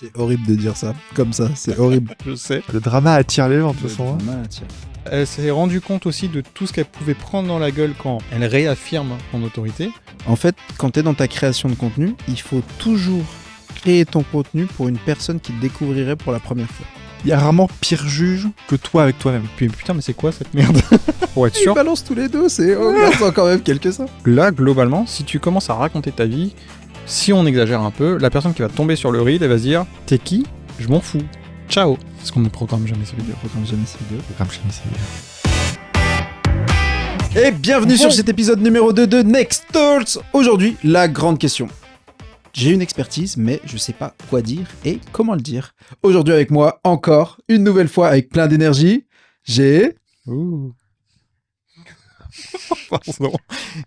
C'est horrible de dire ça, comme ça, c'est horrible. Je sais. Le drama attire les gens de toute façon. Elle s'est rendue compte aussi de tout ce qu'elle pouvait prendre dans la gueule quand elle réaffirme son autorité. En fait, quand tu es dans ta création de contenu, il faut toujours créer ton contenu pour une personne qui te découvrirait pour la première fois. Il y a rarement pire juge que toi avec toi-même. Puis putain, mais c'est quoi cette merde? Pour être sûr. Ils balancent tous les deux, c'est quand même quelques-uns. Là, globalement, si tu commences à raconter ta vie, si on exagère un peu, la personne qui va tomber sur le reel, elle va se dire « T'es qui? Je m'en fous. Ciao !» Parce qu'on ne programme jamais ces vidéos. Et bienvenue sur cet épisode numéro 2 de Next Talks. Aujourd'hui, la grande question. J'ai une expertise, mais je sais pas quoi dire et comment le dire. Aujourd'hui avec moi, encore, une nouvelle fois avec plein d'énergie, j'ai... Ouh. Pardon.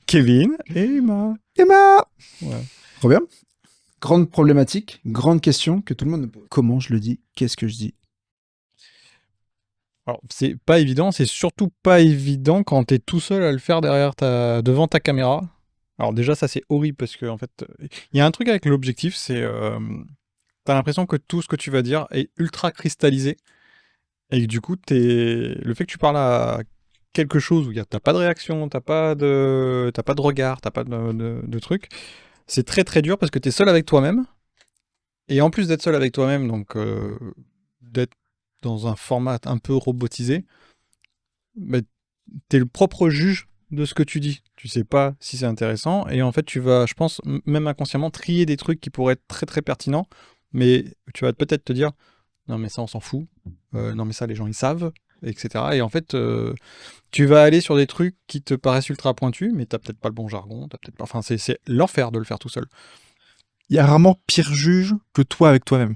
Kevin et Emma. Ouais. Trop bien. Grande problématique, grande question que tout le monde me pose. Comment je le dis? Qu'est-ce que je dis? Alors, c'est pas évident, c'est surtout pas évident quand t'es tout seul à le faire devant ta caméra. Alors déjà, ça c'est horrible parce que en fait, il y a un truc avec l'objectif, c'est t'as l'impression que tout ce que tu vas dire est ultra cristallisé et que du coup, le fait que tu parles à quelque chose où t'as pas de réaction, t'as pas de regard, t'as pas de truc, c'est très très dur parce que t'es seul avec toi-même et en plus d'être seul avec toi-même, donc d'être dans un format un peu robotisé, bah, t'es le propre juge de ce que tu dis. Tu sais pas si c'est intéressant et en fait tu vas, je pense, même inconsciemment trier des trucs qui pourraient être très très pertinents, mais tu vas peut-être te dire non mais ça on s'en fout, non mais ça les gens ils savent, etc. Et en fait tu vas aller sur des trucs qui te paraissent ultra pointus, mais t'as peut-être pas le bon jargon, t'as peut-être pas... Enfin c'est l'enfer de le faire tout seul. Il y a rarement pire juge que toi avec toi-même.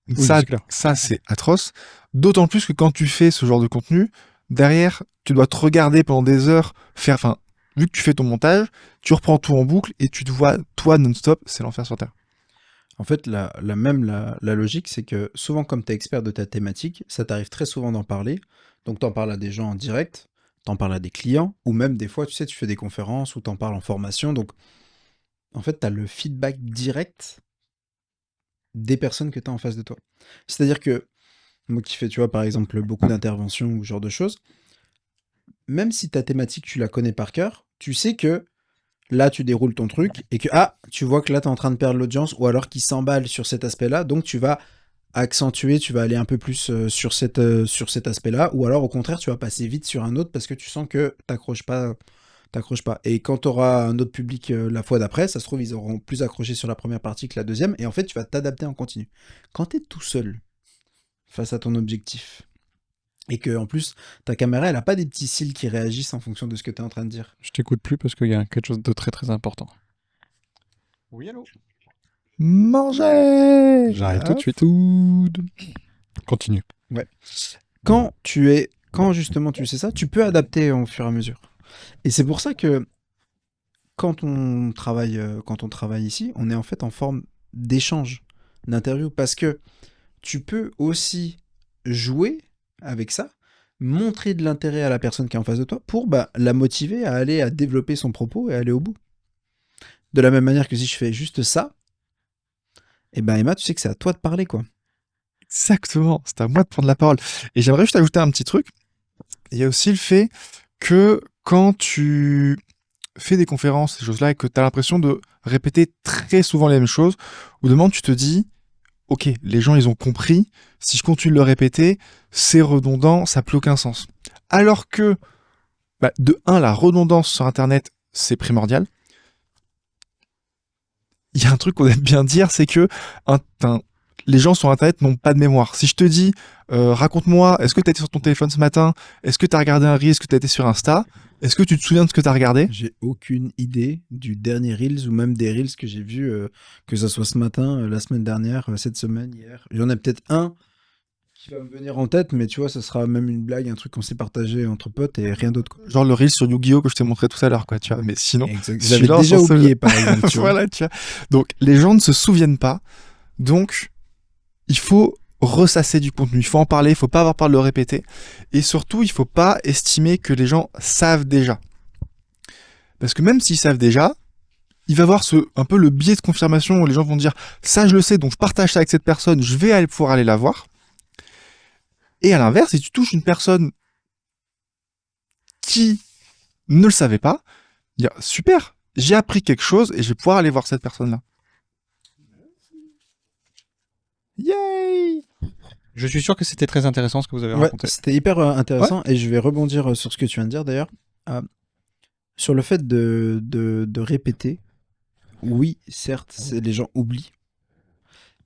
Oui, Ça c'est atroce. D'autant plus que quand tu fais ce genre de contenu, derrière, tu dois te regarder pendant des heures, vu que tu fais ton montage, tu reprends tout en boucle et tu te vois, toi, non-stop, c'est l'enfer sur Terre. En fait, la logique, c'est que souvent, comme tu es expert de ta thématique, ça t'arrive très souvent d'en parler. Donc, tu en parles à des gens en direct, tu en parles à des clients, ou même des fois, tu sais, tu fais des conférences ou tu en parles en formation. Donc, en fait, tu as le feedback direct des personnes que tu as en face de toi. C'est-à-dire que, moi qui fais, tu vois, par exemple, beaucoup d'interventions ou ce genre de choses, même si ta thématique, tu la connais par cœur, tu sais que là, tu déroules ton truc et que, tu vois que là, tu es en train de perdre l'audience ou alors qu'il s'emballe sur cet aspect-là. Donc, tu vas accentuer, tu vas aller un peu plus sur cet aspect-là. Ou alors, au contraire, tu vas passer vite sur un autre parce que tu sens que t'accroches pas. Et quand tu auras un autre public la fois d'après, ça se trouve, ils auront plus accroché sur la première partie que la deuxième. Et en fait, tu vas t'adapter en continu. Quand tu es tout seul face à ton objectif, et que en plus, ta caméra, elle a pas des petits cils qui réagissent en fonction de ce que tu es en train de dire. Je t'écoute plus parce qu'il y a quelque chose de très très important. Oui, allô? Manger! J'arrête tout de suite. Continue. Ouais. Quand justement tu sais ça, tu peux adapter au fur et à mesure. Et c'est pour ça que quand on travaille ici, on est en fait en forme d'échange, d'interview, parce que tu peux aussi jouer avec ça, montrer de l'intérêt à la personne qui est en face de toi pour la motiver à développer son propos et à aller au bout. De la même manière que si je fais juste ça, et Emma, tu sais que c'est à toi de parler, quoi. Exactement, c'est à moi de prendre la parole. Et j'aimerais juste ajouter un petit truc. Il y a aussi le fait que quand tu fais des conférences, ces choses-là, et que tu as l'impression de répéter très souvent les mêmes choses, au moment tu te dis, ok, les gens ils ont compris, si je continue de le répéter, c'est redondant, ça n'a plus aucun sens. Alors que, de un, la redondance sur Internet, c'est primordial. Il y a un truc qu'on aime bien dire, c'est que les gens sur Internet n'ont pas de mémoire. Si je te dis, raconte-moi, est-ce que tu as été sur ton téléphone ce matin? Est-ce que tu as regardé un Reel? Est-ce que tu as été sur Insta? Est-ce que tu te souviens de ce que tu as regardé? J'ai aucune idée du dernier Reels ou même des Reels que j'ai vus, que ça soit ce matin, la semaine dernière, cette semaine, hier. Il y en a peut-être un qui va me venir en tête, mais tu vois, ça sera même une blague, un truc qu'on s'est partagé entre potes et rien d'autre, quoi. Genre le Reel sur Yu-Gi-Oh que je t'ai montré tout à l'heure, quoi, tu vois. Mais sinon, j'avais déjà oublié, par exemple. Tu vois. Voilà, tu vois. Donc, les gens ne se souviennent pas. Donc, il faut ressasser du contenu. Il faut en parler. Il faut pas avoir peur de le répéter. Et surtout, il faut pas estimer que les gens savent déjà. Parce que même s'ils savent déjà, il va avoir un peu le biais de confirmation où les gens vont dire ça je le sais donc je partage ça avec cette personne, je vais pouvoir aller la voir. Et à l'inverse, si tu touches une personne qui ne le savait pas, dire super, j'ai appris quelque chose et je vais pouvoir aller voir cette personne-là. Yay! Je suis sûr que c'était très intéressant ce que vous avez Ouais, raconté. c'était hyper intéressant et je vais rebondir sur ce que tu viens de dire d'ailleurs. Sur le fait de répéter, oui, certes, les gens oublient.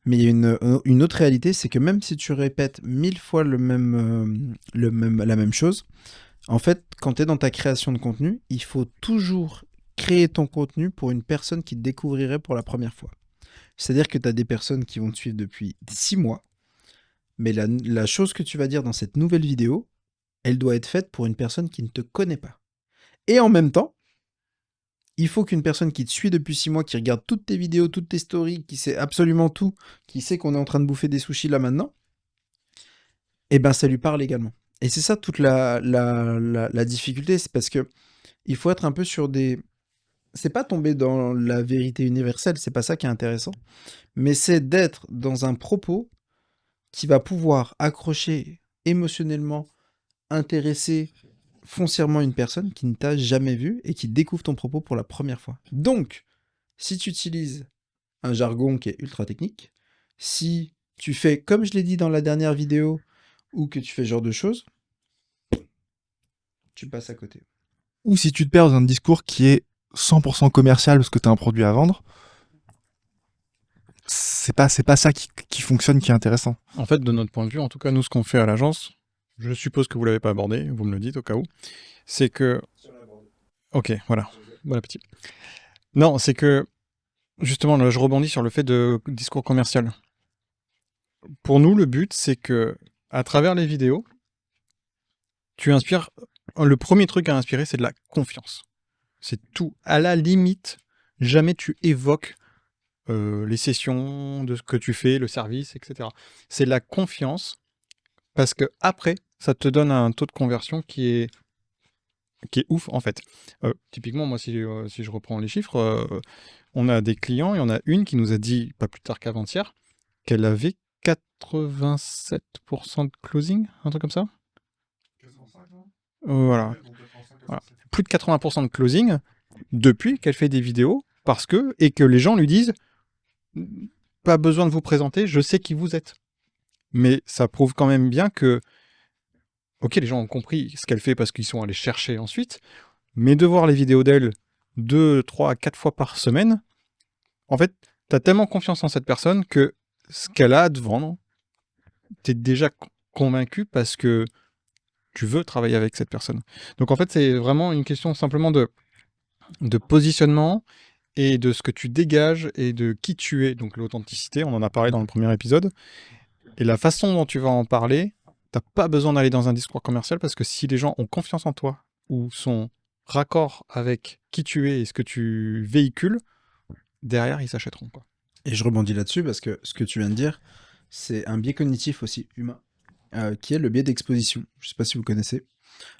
Mais il y a une autre réalité, c'est que même si tu répètes 1000 fois la même chose, en fait, quand tu es dans ta création de contenu, il faut toujours créer ton contenu pour une personne qui te découvrirait pour la première fois. C'est-à-dire que tu as des personnes qui vont te suivre depuis 6 mois, mais la chose que tu vas dire dans cette nouvelle vidéo, elle doit être faite pour une personne qui ne te connaît pas. Et en même temps, il faut qu'une personne qui te suit depuis 6 mois, qui regarde toutes tes vidéos, toutes tes stories, qui sait absolument tout, qui sait qu'on est en train de bouffer des sushis là maintenant, eh ben ça lui parle également. Et c'est ça toute la difficulté, c'est parce que il faut être un peu sur des... C'est pas tomber dans la vérité universelle, c'est pas ça qui est intéressant, mais c'est d'être dans un propos qui va pouvoir accrocher émotionnellement, intéresser foncièrement une personne qui ne t'a jamais vu et qui découvre ton propos pour la première fois. Donc, si tu utilises un jargon qui est ultra technique, si tu fais comme je l'ai dit dans la dernière vidéo, ou que tu fais ce genre de choses, tu passes à côté. Ou si tu te perds dans un discours qui est 100% commercial parce que tu as un produit à vendre, c'est pas ça qui fonctionne, qui est intéressant. En fait, de notre point de vue, en tout cas, nous, ce qu'on fait à l'agence, je suppose que vous l'avez pas abordé, vous me le dites au cas où, c'est que... Ok, voilà. Bon appétit. Non, c'est que, justement, là, je rebondis sur le fait de discours commercial. Pour nous, le but, c'est que, à travers les vidéos, tu inspires... Le premier truc à inspirer, c'est de la confiance. C'est tout. À la limite, jamais tu évoques les sessions, de ce que tu fais, le service, etc. C'est de la confiance, parce que après, ça te donne un taux de conversion qui est ouf, en fait. Typiquement, moi, si je reprends les chiffres, on a des clients, il y en a une qui nous a dit, pas plus tard qu'avant-hier, qu'elle avait 87% de closing, un truc comme ça. Voilà. Plus de 80% de closing depuis qu'elle fait des vidéos, et que les gens lui disent pas besoin de vous présenter, je sais qui vous êtes. Mais ça prouve quand même bien que, ok, les gens ont compris ce qu'elle fait parce qu'ils sont allés chercher ensuite, mais de voir les vidéos d'elle 2, 3, 4 fois par semaine, en fait, t'as tellement confiance en cette personne que ce qu'elle a à te vendre, t'es déjà convaincu parce que tu veux travailler avec cette personne. Donc en fait, c'est vraiment une question simplement de positionnement et de ce que tu dégages et de qui tu es, donc l'authenticité, on en a parlé dans le premier épisode, et la façon dont tu vas en parler, t'as pas besoin d'aller dans un discours commercial parce que si les gens ont confiance en toi ou sont raccord avec qui tu es et ce que tu véhicules, derrière, ils s'achèteront, quoi. Et je rebondis là-dessus parce que ce que tu viens de dire, c'est un biais cognitif aussi humain, qui est le biais d'exposition. Je sais pas si vous connaissez.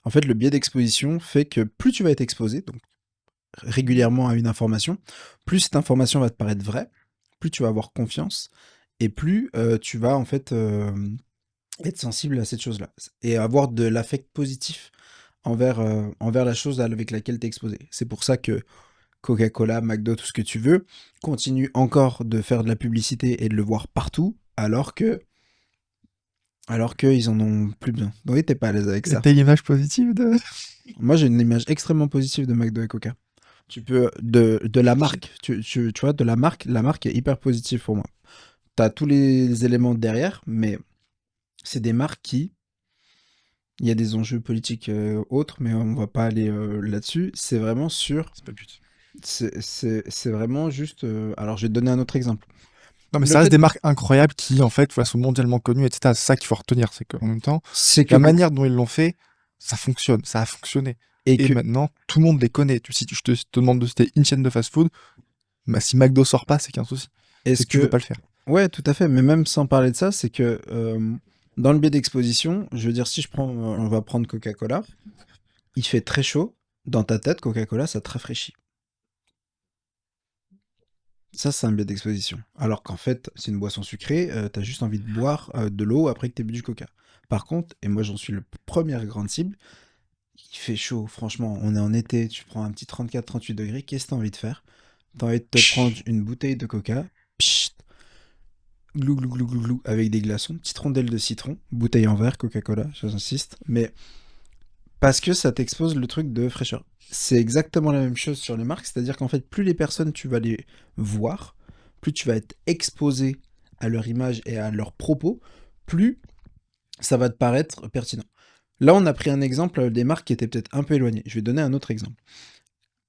En fait, le biais d'exposition fait que plus tu vas être exposé, donc régulièrement à une information, plus cette information va te paraître vraie, plus tu vas avoir confiance, et plus tu vas en fait être sensible à cette chose-là, et avoir de l'affect positif envers la chose avec laquelle tu es exposé. C'est pour ça que Coca-Cola, McDo, tout ce que tu veux, continue encore de faire de la publicité et de le voir partout, alors qu'ils en ont plus besoin. Donc t'es pas à l'aise avec ça. T'as une image positive de... Moi, j'ai une image extrêmement positive de McDo et Coca. Tu peux, de la marque, tu vois, de la marque est hyper positive pour moi. T'as tous les éléments derrière, mais c'est des marques qui, il y a des enjeux politiques autres, mais on va pas aller là-dessus. C'est vraiment sur... C'est pas le but. C'est vraiment juste... alors, je vais te donner un autre exemple. Non, mais Le ça reste fait- des marques incroyables qui, en fait, sont mondialement connues, etc. C'est ça qu'il faut retenir, c'est qu'en même temps, C'est que... la manière dont ils l'ont fait, ça fonctionne, ça a fonctionné. Et Et que... maintenant, tout le monde les connaît. Si je te demande de citer une chaîne de fast-food, bah, si McDo sort pas, c'est qu'un souci. Est-ce C'est que tu veux pas le faire. Ouais, tout à fait. Mais même sans parler de ça, c'est que dans le biais d'exposition, je veux dire, si on va prendre Coca-Cola, il fait très chaud. Dans ta tête, Coca-Cola, ça te rafraîchit. Ça, c'est un biais d'exposition. Alors qu'en fait, c'est une boisson sucrée, t'as juste envie de boire de l'eau après que t'aies bu du coca. Par contre, et moi j'en suis le première grande cible, il fait chaud, franchement, on est en été, tu prends un petit 34-38 degrés, qu'est-ce que t'as envie de faire? T'as envie de te prendre Psh. une bouteille de coca, pchit, glou glou glou glou glou, avec des glaçons, petite rondelle de citron, bouteille en verre, Coca-Cola, j'insiste, mais parce que ça t'expose le truc de fraîcheur. C'est exactement la même chose sur les marques, c'est-à-dire qu'en fait, plus les personnes tu vas les voir, plus tu vas être exposé à leur image et à leurs propos, plus ça va te paraître pertinent. Là, on a pris un exemple des marques qui étaient peut-être un peu éloignées. Je vais donner un autre exemple.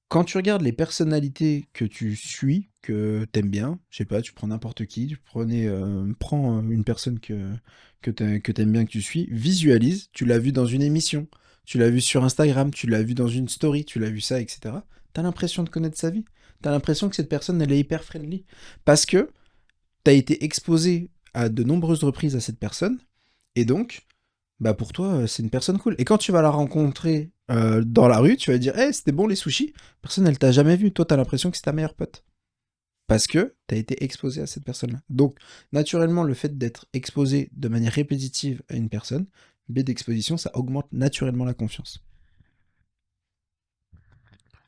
Quand tu regardes les personnalités que tu suis, que t'aimes bien, je sais pas, tu prends n'importe qui, prends une personne que t'aimes bien, que tu suis, visualise, tu l'as vu dans une émission, tu l'as vu sur Instagram, tu l'as vu dans une story, tu l'as vu ça, etc. T'as l'impression de connaître sa vie. T'as l'impression que cette personne, elle est hyper friendly. Parce que t'as été exposé à de nombreuses reprises à cette personne, et donc, bah pour toi, c'est une personne cool. Et quand tu vas la rencontrer dans la rue, tu vas dire, hey, c'était bon les sushis. Personne, elle t'a jamais vu. Toi, t'as l'impression que c'est ta meilleure pote. Parce que t'as été exposé à cette personne-là. Donc, naturellement, le fait d'être exposé de manière répétitive à une personne, biais d'exposition, ça augmente naturellement la confiance.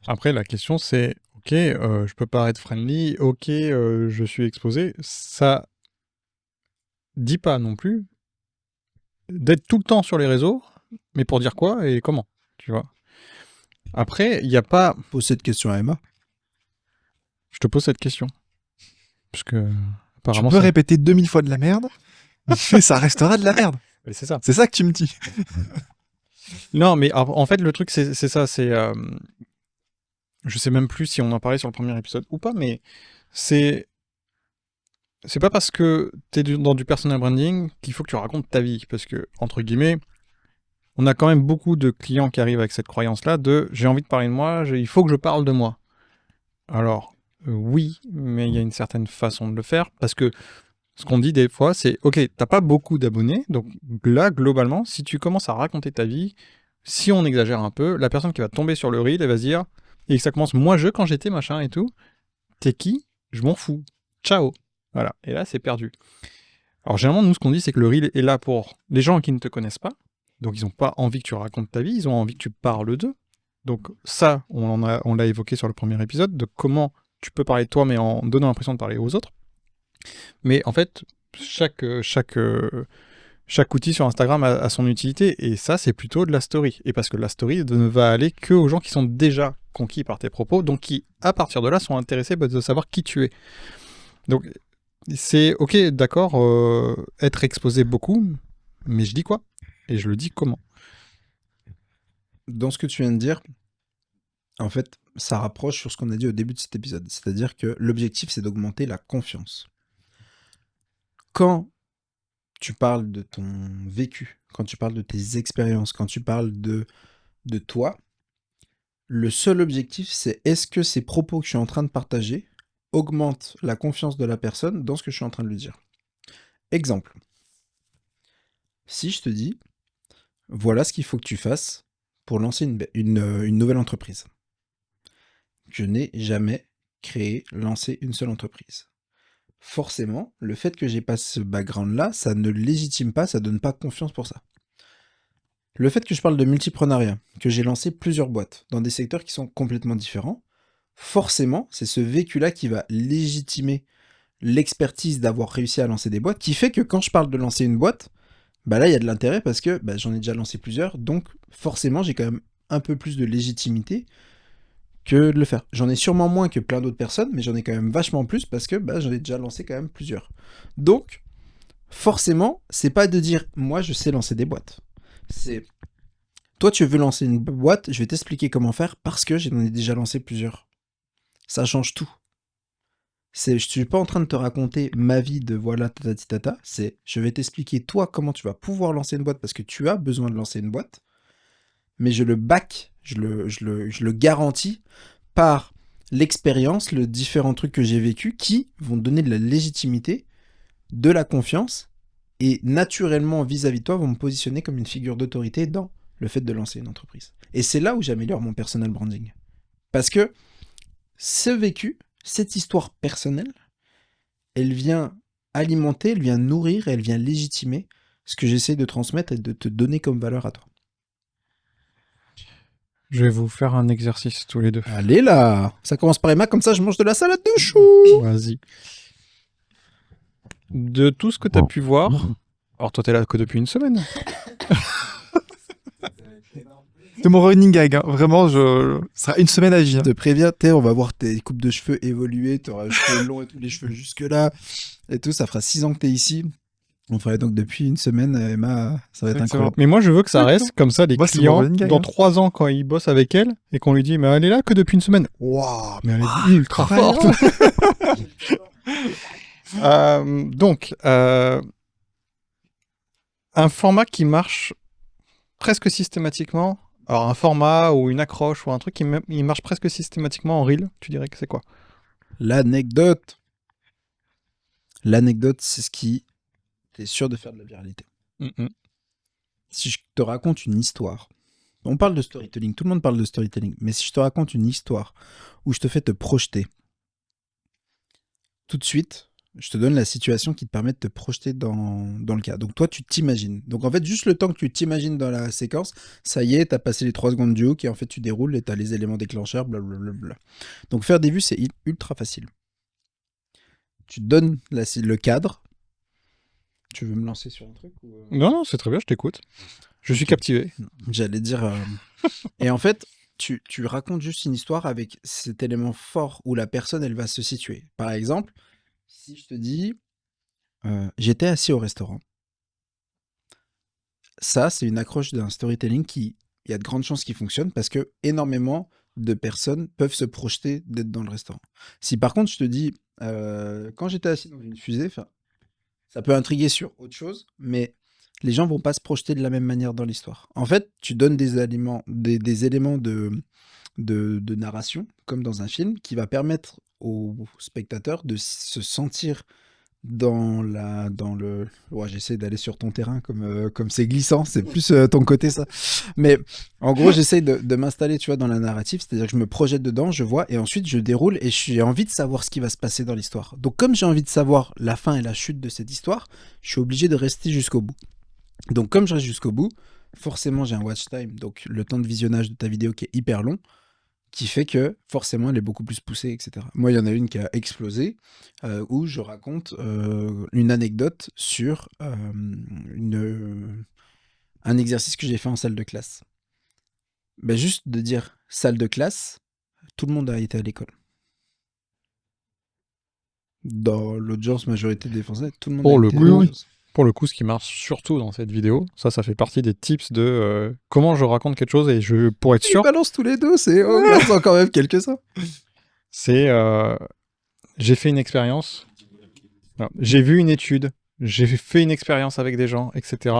Après, la question c'est, ok, je peux paraître friendly, ok, je suis exposé. Ça dit pas non plus d'être tout le temps sur les réseaux, mais pour dire quoi et comment, tu vois. Après, il n'y a pas... Pose cette question à Emma. Je te pose cette question. Parce que, Tu apparemment, peux ça... répéter 2000 fois de la merde, mais ça restera de la merde. Mais c'est ça. C'est ça que tu me dis. Non, mais en fait, le truc, c'est ça, c'est... je sais même plus si on en parlait sur le premier épisode ou pas, mais c'est... C'est pas parce que t'es dans du personal branding qu'il faut que tu racontes ta vie. Parce que, entre guillemets, on a quand même beaucoup de clients qui arrivent avec cette croyance-là de « j'ai envie de parler de moi, il faut que je parle de moi ». Alors, oui, mais il y a une certaine façon de le faire, parce que ce qu'on dit des fois, c'est « ok, t'as pas beaucoup d'abonnés, donc là, globalement, si tu commences à raconter ta vie, si on exagère un peu, la personne qui va tomber sur le reel, elle va se dire, et que ça commence « moi, quand j'étais, machin et tout, t'es qui? Je m'en fous. Ciao ». Voilà, et là, c'est perdu. Alors, généralement, nous, ce qu'on dit, c'est que le reel est là pour les gens qui ne te connaissent pas, donc ils n'ont pas envie que tu racontes ta vie, ils ont envie que tu parles d'eux. Donc ça, on l'a évoqué sur le premier épisode, de comment tu peux parler de toi, mais en donnant l'impression de parler aux autres. Mais en fait, chaque outil sur Instagram a son utilité, et ça, c'est plutôt de la story. Et parce que la story ne va aller que aux gens qui sont déjà conquis par tes propos, donc qui, à partir de là, sont intéressés de savoir qui tu es. Donc, c'est ok, d'accord, être exposé beaucoup, mais je dis quoi? Et je le dis comment? Dans ce que tu viens de dire, en fait, ça rapproche sur ce qu'on a dit au début de cet épisode. C'est-à-dire que l'objectif, c'est d'augmenter la confiance. Quand tu parles de ton vécu, quand tu parles de tes expériences, quand tu parles de toi, le seul objectif, c'est est-ce que ces propos que je suis en train de partager augmentent la confiance de la personne dans ce que je suis en train de lui dire. Exemple. Si je te dis, voilà ce qu'il faut que tu fasses pour lancer une nouvelle entreprise. Je n'ai jamais lancé une seule entreprise. Forcément, le fait que j'ai pas ce background-là, ça ne légitime pas, ça donne pas confiance pour ça. Le fait que je parle de multipreneuriat, que j'ai lancé plusieurs boîtes dans des secteurs qui sont complètement différents, forcément, c'est ce vécu-là qui va légitimer l'expertise d'avoir réussi à lancer des boîtes, qui fait que quand je parle de lancer une boîte, bah là, il y a de l'intérêt parce que j'en ai déjà lancé plusieurs, donc forcément, j'ai quand même un peu plus de légitimité que de le faire. J'en ai sûrement moins que plein d'autres personnes, mais j'en ai quand même vachement plus parce que j'en ai déjà lancé quand même plusieurs. Donc, forcément, c'est pas de dire moi je sais lancer des boîtes. C'est toi tu veux lancer une boîte, je vais t'expliquer comment faire parce que j'en ai déjà lancé plusieurs. Ça change tout. Je suis pas en train de te raconter ma vie de voilà tatati tata, c'est je vais t'expliquer toi comment tu vas pouvoir lancer une boîte parce que tu as besoin de lancer une boîte, mais je le back, je le garantis par l'expérience, les différents trucs que j'ai vécu qui vont donner de la légitimité, de la confiance et naturellement vis-à-vis de toi vont me positionner comme une figure d'autorité dans le fait de lancer une entreprise. Et c'est là où j'améliore mon personal branding. Parce que ce vécu, cette histoire personnelle, elle vient alimenter, elle vient nourrir, elle vient légitimer ce que j'essaie de transmettre et de te donner comme valeur à toi. Je vais vous faire un exercice tous les deux. Allez là, ça commence par Emma, comme ça je mange de la salade de chou. Vas-y. De tout ce que tu as pu voir, alors toi t'es là que depuis une semaine. C'est mon running gag, hein. Vraiment, ça sera une semaine à vie. Je hein. te préviens, on va voir tes coupes de cheveux évoluer, tu auras les cheveux longs et tous les cheveux jusque là et tout, ça fera 6 ans que t'es ici. On ferait donc depuis une semaine, Emma, ça va être Exactement. incroyable. Mais moi je veux que ça reste comme ça, les Moi, c'est mon clients, running gag, dans hein. 3 ans quand ils bossent avec elle, et qu'on lui dit mais elle est là que depuis une semaine. Waouh, mais elle est ultra forte. Donc, un format qui marche presque systématiquement, alors un format ou une accroche ou un truc il marche presque systématiquement en reel, tu dirais que c'est quoi? L'anecdote. L'anecdote, c'est ce qui t'es sûr de faire de la viralité. Si je te raconte une histoire, on parle de storytelling, tout le monde parle de storytelling, mais si je te raconte une histoire où je te fais te projeter, tout de suite, je te donne la situation qui te permet de te projeter dans le cas. Donc toi, tu t'imagines. Donc en fait, juste le temps que tu t'imagines dans la séquence, ça y est, t'as passé les 3 secondes du hook et en fait, tu déroules et t'as les éléments déclencheurs, blablabla. Donc faire des vues, c'est ultra facile. Tu te donnes le cadre. Tu veux me lancer sur un truc ou... Non, c'est très bien, je t'écoute. Je suis captivé. J'allais dire... Et en fait, tu racontes juste une histoire avec cet élément fort où la personne, elle va se situer. Par exemple, si je te dis, j'étais assis au restaurant. Ça, c'est une accroche d'un storytelling il y a de grandes chances qu'il fonctionne parce que énormément de personnes peuvent se projeter d'être dans le restaurant. Si par contre, je te dis, quand j'étais assis dans une fusée, ça peut intriguer sur autre chose, mais les gens vont pas se projeter de la même manière dans l'histoire. En fait, tu donnes des éléments de narration, comme dans un film, qui va permettre aux spectateurs de se sentir Ouais, j'essaie d'aller sur ton terrain comme c'est glissant, c'est plus ton côté ça. Mais en gros, j'essaie de m'installer, tu vois, dans la narrative, c'est-à-dire que je me projette dedans, je vois, et ensuite je déroule et j'ai envie de savoir ce qui va se passer dans l'histoire. Donc comme j'ai envie de savoir la fin et la chute de cette histoire, je suis obligé de rester jusqu'au bout. Donc comme je reste jusqu'au bout, forcément j'ai un watch time, donc le temps de visionnage de ta vidéo qui est hyper long, qui fait que forcément elle est beaucoup plus poussée, etc. Moi, il y en a une qui a explosé, où je raconte une anecdote sur un exercice que j'ai fait en salle de classe. Ben, juste de dire salle de classe, tout le monde a été à l'école. Dans l'audience majorité des Français, tout le monde Pour a le été coup, à l'école. Pour le coup, ce qui marche surtout dans cette vidéo, ça fait partie des tips de comment je raconte quelque chose et pour être Tu sûr, balances tous les deux, c'est quand même quelques-uns. c'est j'ai fait une expérience, non, j'ai vu une étude, j'ai fait une expérience avec des gens, etc.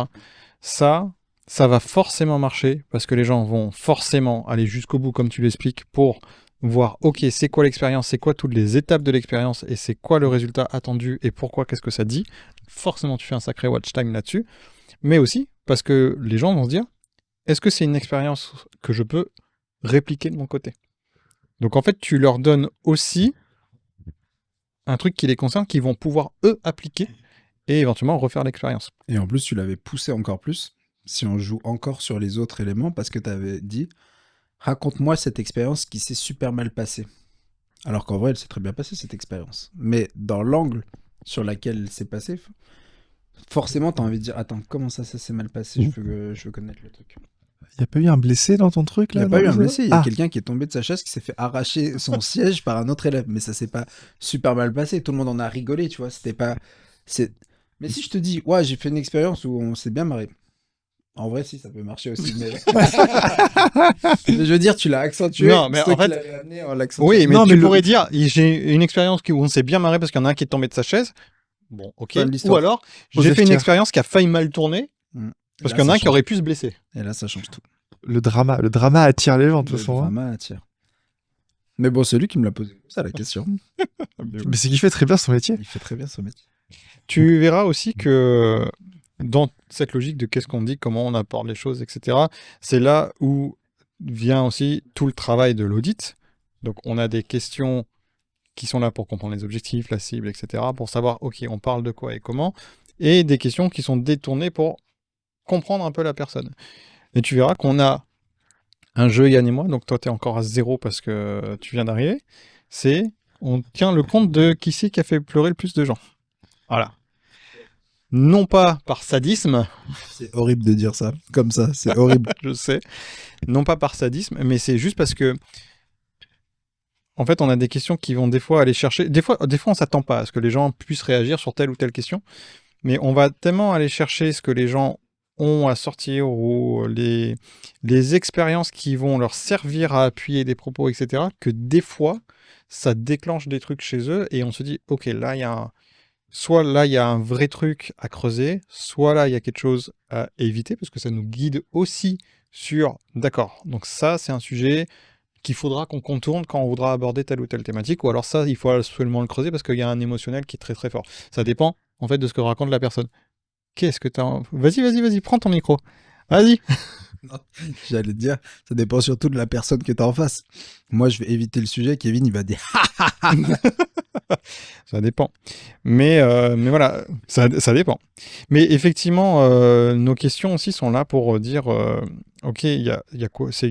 Ça va forcément marcher parce que les gens vont forcément aller jusqu'au bout, comme tu l'expliques, pour voir, ok, c'est quoi l'expérience, c'est quoi toutes les étapes de l'expérience et c'est quoi le résultat attendu et pourquoi, qu'est-ce que ça dit. Forcément, tu fais un sacré watch time là-dessus. Mais aussi parce que les gens vont se dire, est-ce que c'est une expérience que je peux répliquer de mon côté? Donc en fait, tu leur donnes aussi un truc qui les concerne, qu'ils vont pouvoir, eux, appliquer et éventuellement refaire l'expérience. Et en plus, tu l'avais poussé encore plus, si on joue encore sur les autres éléments, parce que tu avais dit, raconte-moi cette expérience qui s'est super mal passée. Alors qu'en vrai, elle s'est très bien passée, cette expérience. Mais dans l'angle sur lequel elle s'est passée, forcément, tu as envie de dire, attends, comment ça s'est mal passé? Je veux connaître le truc. Il n'y a pas eu un blessé dans ton truc, Il n'y là? a pas eu un blessé, il y a Ah. quelqu'un qui est tombé de sa chaise, qui s'est fait arracher son siège par un autre élève. Mais ça s'est pas super mal passé, tout le monde en a rigolé, tu vois. C'était pas... Mais si je te dis, ouais, j'ai fait une expérience où on s'est bien marré. En vrai, si, ça peut marcher aussi. Mais, mais je veux dire, tu l'as accentué. Non, mais c'est en toi qui fait- l'avais amené en l'accentuant. Oui, mais Non, tu mais pourrais dire, j'ai une expérience où on s'est bien marré parce qu'il y en a un qui est tombé de sa chaise. Bon, ok. Fin de l'histoire. Ou alors, Aux j'ai fait une F-tiers. expérience qui a failli mal tourner parce Là, qu'il y en a ça un qui change. aurait pu se blesser. Et là, ça change tout. Le drama attire les gens, de toute façon. hein. Vraiment attire. Mais bon, c'est lui qui me l'a posé. Ça, la question. Mais c'est qu'il fait très bien son métier. Il fait très bien son métier. Tu verras aussi que dans cette logique de qu'est-ce qu'on dit, comment on apporte les choses, etc., c'est là où vient aussi tout le travail de l'audit. Donc, on a des questions qui sont là pour comprendre les objectifs, la cible, etc., pour savoir, ok, on parle de quoi et comment, et des questions qui sont détournées pour comprendre un peu la personne. Et tu verras qu'on a un jeu, Yann et moi, donc toi, tu es encore à 0 parce que tu viens d'arriver, c'est, on tient le compte de qui c'est qui a fait pleurer le plus de gens. Voilà. Non pas par sadisme, C'est horrible de dire ça, comme ça, c'est horrible. je sais, non pas par sadisme, mais c'est juste parce que en fait, on a des questions qui vont des fois aller chercher. Des fois on s'attend pas à ce que les gens puissent réagir sur telle ou telle question, mais on va tellement aller chercher ce que les gens ont à sortir ou les expériences qui vont leur servir à appuyer des propos, etc., que des fois, ça déclenche des trucs chez eux et on se dit, ok, là, il y a soit là, il y a un vrai truc à creuser, soit là, il y a quelque chose à éviter, parce que ça nous guide aussi sur, d'accord, donc ça, c'est un sujet qu'il faudra qu'on contourne quand on voudra aborder telle ou telle thématique, ou alors ça, il faut absolument le creuser parce qu'il y a un émotionnel qui est très très fort. Ça dépend, en fait, de ce que raconte la personne. Qu'est-ce que t'as... Vas-y, prends ton micro. Vas-y. Non, j'allais te dire, ça dépend surtout de la personne que tu as en face. Moi, je vais éviter le sujet. Kevin, il va dire Ça dépend. Mais voilà, ça dépend. Mais effectivement, nos questions aussi sont là pour dire, ok, il y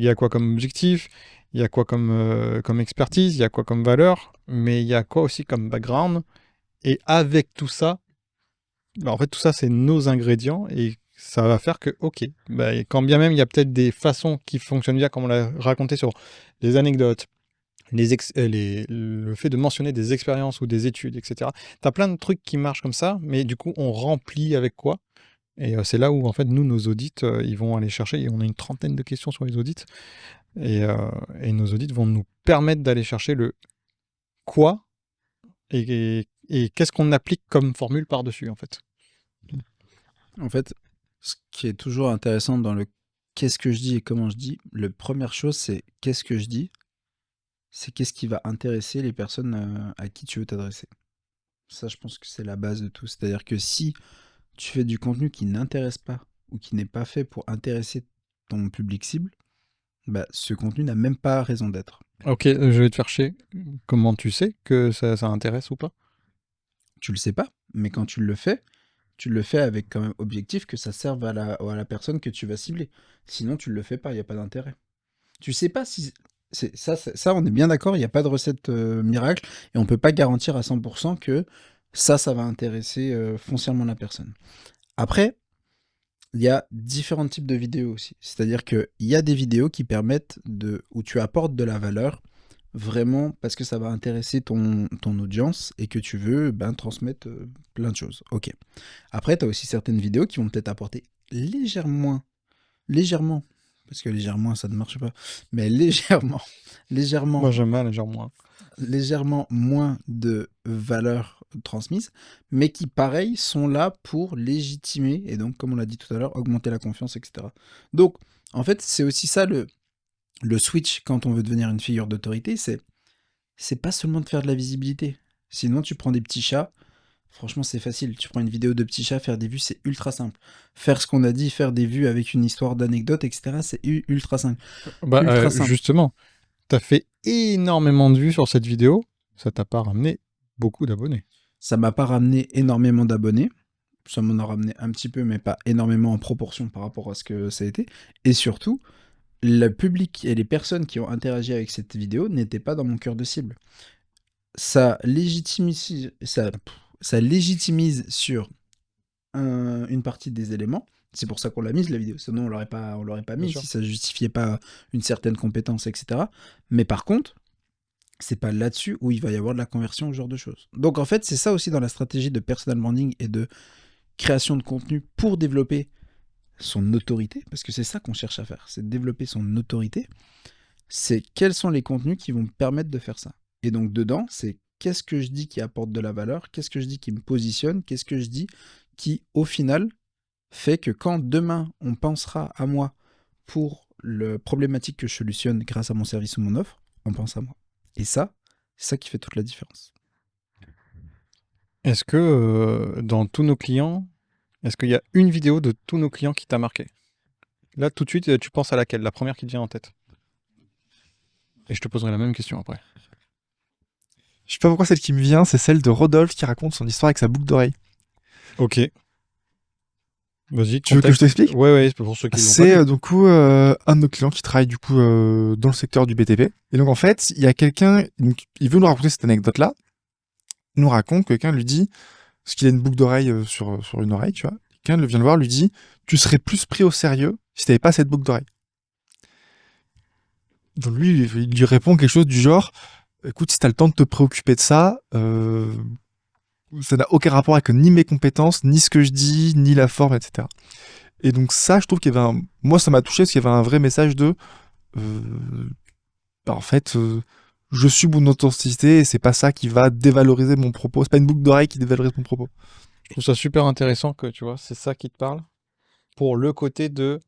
a quoi comme objectif, il y a quoi comme expertise, il y a quoi comme valeur, mais il y a quoi aussi comme background. Et avec tout ça, bah, en fait, tout ça, c'est nos ingrédients et ça va faire que, ok, bah, quand bien même il y a peut-être des façons qui fonctionnent bien, comme on l'a raconté sur les anecdotes, le fait de mentionner des expériences ou des études, etc. Tu as plein de trucs qui marchent comme ça, mais du coup, on remplit avec quoi? Et c'est là où, en fait, nous, nos audits, ils vont aller chercher, et on a une trentaine de questions sur les audits, et nos audits vont nous permettre d'aller chercher le quoi et qu'est-ce qu'on applique comme formule par-dessus, en fait. En fait, ce qui est toujours intéressant dans le qu'est-ce que je dis et comment je dis, la première chose, c'est qu'est-ce que je dis, c'est qu'est-ce qui va intéresser les personnes à qui tu veux t'adresser. Ça, je pense que c'est la base de tout. C'est-à-dire que si tu fais du contenu qui n'intéresse pas ou qui n'est pas fait pour intéresser ton public cible, bah, ce contenu n'a même pas raison d'être. Ok, je vais te faire chier. Comment tu sais que ça intéresse ou pas? Tu le sais pas, mais quand tu le fais avec quand même objectif que ça serve à la personne que tu vas cibler. Sinon, tu le fais pas, il n'y a pas d'intérêt. Tu sais pas si... Ça, on est bien d'accord, il n'y a pas de recette miracle, et on peut pas garantir à 100% que ça va intéresser foncièrement la personne. Après, il y a différents types de vidéos aussi. C'est-à-dire qu'il y a des vidéos qui permettent où tu apportes de la valeur vraiment parce que ça va intéresser ton audience et que tu veux transmettre plein de choses. Ok. Après, tu as aussi certaines vidéos qui vont peut-être apporter légèrement, parce que légèrement, ça ne marche pas, mais légèrement Moi, j'aime bien, genre moi. légèrement moins de valeur transmise, mais qui, pareil, sont là pour légitimer, et donc, comme on l'a dit tout à l'heure, augmenter la confiance, etc. Donc, en fait, c'est aussi ça le switch quand on veut devenir une figure d'autorité, c'est pas seulement de faire de la visibilité. Sinon, tu prends des petits chats, franchement, c'est facile. Tu prends une vidéo de petits chats, faire des vues, c'est ultra simple. Faire ce qu'on a dit, faire des vues avec une histoire d'anecdote, etc., c'est ultra simple. Bah, Ultra simple. justement, t'as fait énormément de vues sur cette vidéo, ça t'a pas ramené beaucoup d'abonnés. Ça m'a pas ramené énormément d'abonnés. Ça m'en a ramené un petit peu, mais pas énormément en proportion par rapport à ce que ça a été. Et surtout, le public et les personnes qui ont interagi avec cette vidéo n'étaient pas dans mon cœur de cible. Ça légitimise sur une partie des éléments. C'est pour ça qu'on l'a mise, la vidéo. Sinon, on l'aurait pas Bien mise sûr. si ça justifiait pas une certaine compétence, etc. Mais par contre, c'est pas là-dessus où il va y avoir de la conversion, ce genre de choses. Donc en fait, c'est ça aussi dans la stratégie de personal branding et de création de contenu pour développer son autorité, parce que c'est ça qu'on cherche à faire, c'est de développer son autorité. C'est quels sont les contenus qui vont me permettre de faire ça. Et donc dedans, c'est qu'est-ce que je dis qui apporte de la valeur, qu'est-ce que je dis qui me positionne, qu'est-ce que je dis qui, au final, fait que quand demain on pensera à moi pour le problématique que je solutionne grâce à mon service ou mon offre, on pense à moi. Et ça, c'est ça qui fait toute la différence. Est-ce que dans tous nos clients, est-ce qu'il y a une vidéo de tous nos clients qui t'a marqué? Là, tout de suite, tu penses à laquelle? La première qui te vient en tête? Et je te poserai la même question après. Je sais pas pourquoi celle qui me vient, c'est celle de Rodolphe qui raconte son histoire avec sa boucle d'oreille. Ok. Vas-y, Tu veux que je contexte. t'explique? Ouais, c'est pour ceux qui l'ont pas C'est vu. du coup un de nos clients qui travaille du coup dans le secteur du BTP. Et donc en fait, il y a quelqu'un, donc, il veut nous raconter cette anecdote-là. Il nous raconte, quelqu'un lui dit, parce qu'il a une boucle d'oreille sur une oreille, tu vois. Quelqu'un vient le voir, lui dit, tu serais plus pris au sérieux si t'avais pas cette boucle d'oreille. Donc lui, il lui répond quelque chose du genre, écoute, si t'as le temps de te préoccuper de ça, ça n'a aucun rapport avec ni mes compétences, ni ce que je dis, ni la forme, etc. Et donc ça, je trouve qu'il y avait moi, ça m'a touché parce qu'il y avait un vrai message de, euh, en fait, je suis mon authenticité et c'est pas ça qui va dévaloriser mon propos. C'est pas une boucle d'oreille qui dévalorise mon propos. Je trouve ça super intéressant que, tu vois, c'est ça qui te parle. Pour le côté de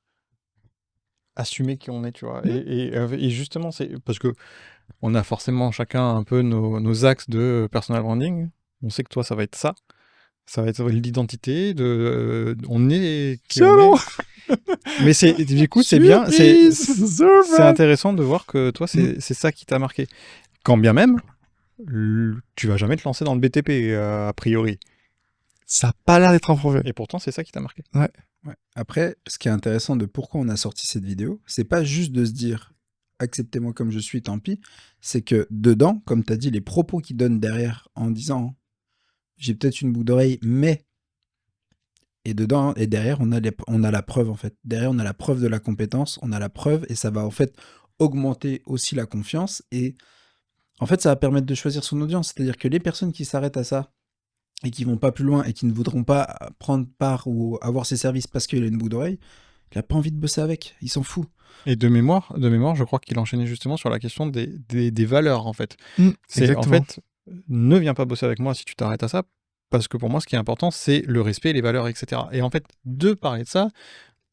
assumer qui on est, tu vois. Et justement, c'est parce que on a forcément chacun un peu nos axes de personal branding. On sait que toi, ça va être ça. Ça va être l'identité on est qui on Tiens, est. Mais du coup, c'est bien, surprise, c'est intéressant de voir que toi, c'est ça qui t'a marqué. Quand bien même, tu vas jamais te lancer dans le BTP, a priori. Ça a pas l'air d'être un projet. Et pourtant, c'est ça qui t'a marqué. Ouais. Après, ce qui est intéressant de pourquoi on a sorti cette vidéo, c'est pas juste de se dire acceptez-moi comme je suis, tant pis. C'est que dedans, comme tu as dit, les propos qu'ils donnent derrière en disant j'ai peut-être une boucle d'oreille, mais. Et dedans, et derrière, on a la preuve en fait. Derrière, on a la preuve de la compétence, on a la preuve et ça va en fait augmenter aussi la confiance. Et en fait, ça va permettre de choisir son audience. C'est-à-dire que les personnes qui s'arrêtent à ça et qui vont pas plus loin et qui ne voudront pas prendre part ou avoir ses services parce qu'il a une boucle d'oreille, il a pas envie de bosser avec, il s'en fout. Et de mémoire, je crois qu'il enchaînait justement sur la question des valeurs, en fait. C'est, en Exactement. fait, ne viens pas bosser avec moi si tu t'arrêtes à ça, parce que pour moi, ce qui est important, c'est le respect, les valeurs, etc. Et en fait, de parler de ça,